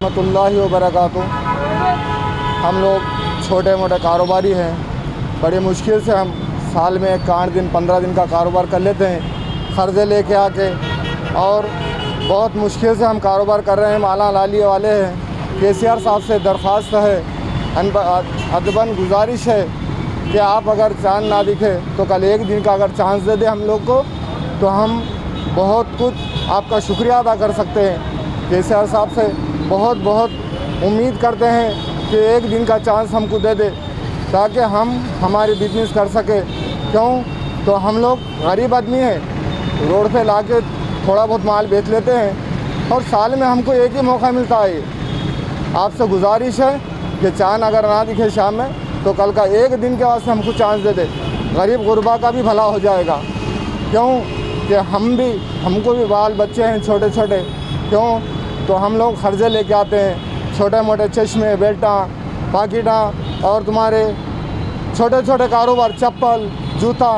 रहमतुल्लाहि व बरकातुहू। हम लोग छोटे मोटे कारोबारी हैं। बड़ी मुश्किल से हम साल में 8 दिन 15 दिन का कारोबार कर लेते हैं क़र्ज़े लेके आके, और बहुत मुश्किल से हम कारोबार कर रहे हैं। माला लाली वाले हैं। केसीआर साहब से दरख्वास्त है, अदबन गुजारिश है कि आप अगर चांद ना दिखे तो कल एक दिन का अगर चांस दे दे हम लोग को, तो हम बहुत कुछ आपका शुक्रिया अदा कर सकते हैं। केसीआर साहब से बहुत बहुत उम्मीद करते हैं कि एक दिन का चांस हमको दे दे ताकि हम हमारी बिजनेस कर सके। क्यों तो हम लोग गरीब आदमी हैं, रोड पे लाके थोड़ा बहुत माल बेच लेते हैं और साल में हमको एक ही मौका मिलता है। आपसे गुजारिश है कि चांद अगर ना दिखे शाम में तो कल का एक दिन के वास्ते हमको चांस दे दे। गरीब गुरबा का भी भला हो जाएगा। क्यों कि हमको भी बाल बच्चे हैं छोटे छोटे। क्यों तो हम लोग क़र्ज़े लेके आते हैं, छोटे मोटे चश्मे, बेल्टा, पाकिटा और तुम्हारे छोटे छोटे कारोबार, चप्पल, जूता,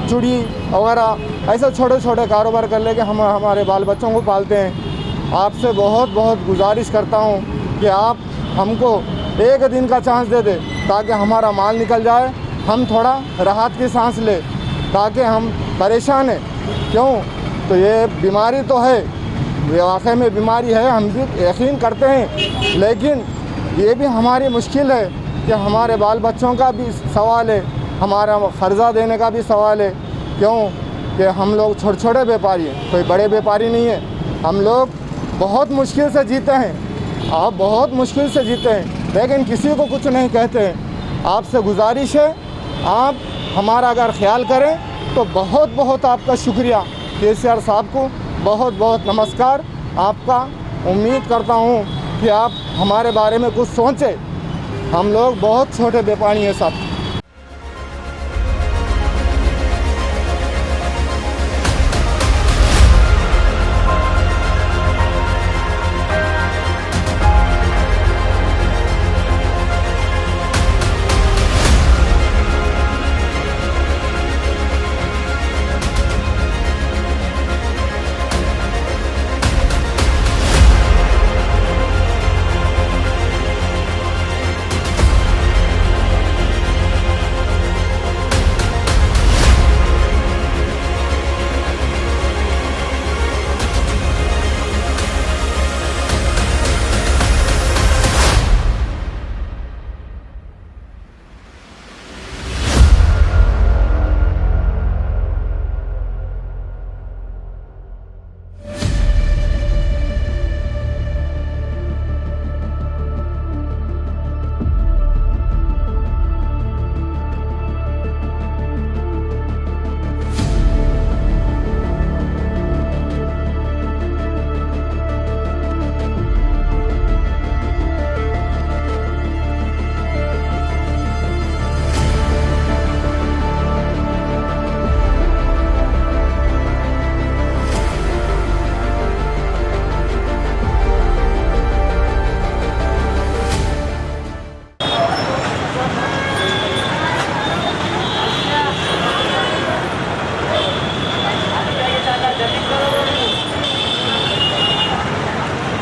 चूड़ी वगैरह, ऐसे छोटे छोटे कारोबार कर लेके हम हमारे बाल बच्चों को पालते हैं। आपसे बहुत बहुत गुजारिश करता हूँ कि आप हमको एक दिन का चांस दे दे ताकि हमारा माल निकल जाए, हम थोड़ा राहत की सांस ले, ताकि हम परेशान हैं। क्यों तो ये बीमारी तो है, ये वाकई में बीमारी है, हम भी यकीन करते हैं, लेकिन ये भी हमारी मुश्किल है कि हमारे बाल बच्चों का भी सवाल है, हमारा क़र्ज़ा देने का भी सवाल है। क्यों कि हम लोग छोटे छोटे व्यापारी हैं, कोई बड़े व्यापारी नहीं है। हम लोग बहुत मुश्किल से जीते हैं, आप बहुत मुश्किल से जीते हैं, लेकिन किसी को कुछ नहीं कहते हैं। आपसे गुजारिश है, आप हमारा अगर ख्याल करें तो बहुत बहुत आपका शुक्रिया। केसीआर साहब को बहुत बहुत नमस्कार। आपका उम्मीद करता हूँ कि आप हमारे बारे में कुछ सोचें। हम लोग बहुत छोटे व्यापारी हैं साहब।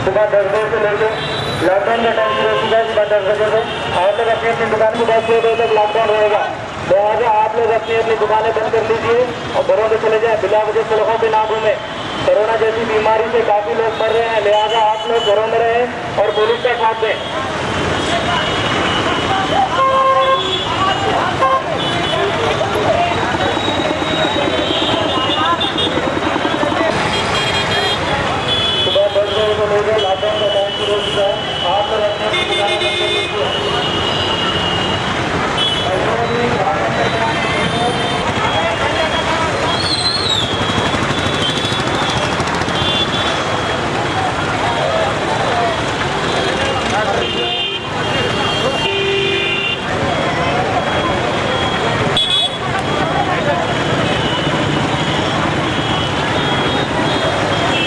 सुबह 10 बजे से लेकर लॉकडाउन का टाइम शुरू होगा। सुबह 10 बजे से आप लोग अपनी अपनी दुकान को 10 बजे तक लॉकडाउन रहेगा। लिहाजा आप लोग अपनी अपनी दुकानें बंद कर लीजिए और घरों में चले जाएं। बिला वजह सड़कों पे ना घूमें। कोरोना जैसी बीमारी से काफ़ी लोग मर रहे हैं, लिहाजा आप लोग घरों में रहें और पुलिस का साथ दें। सुबह 10 बजे को लेकर लॉकडाउन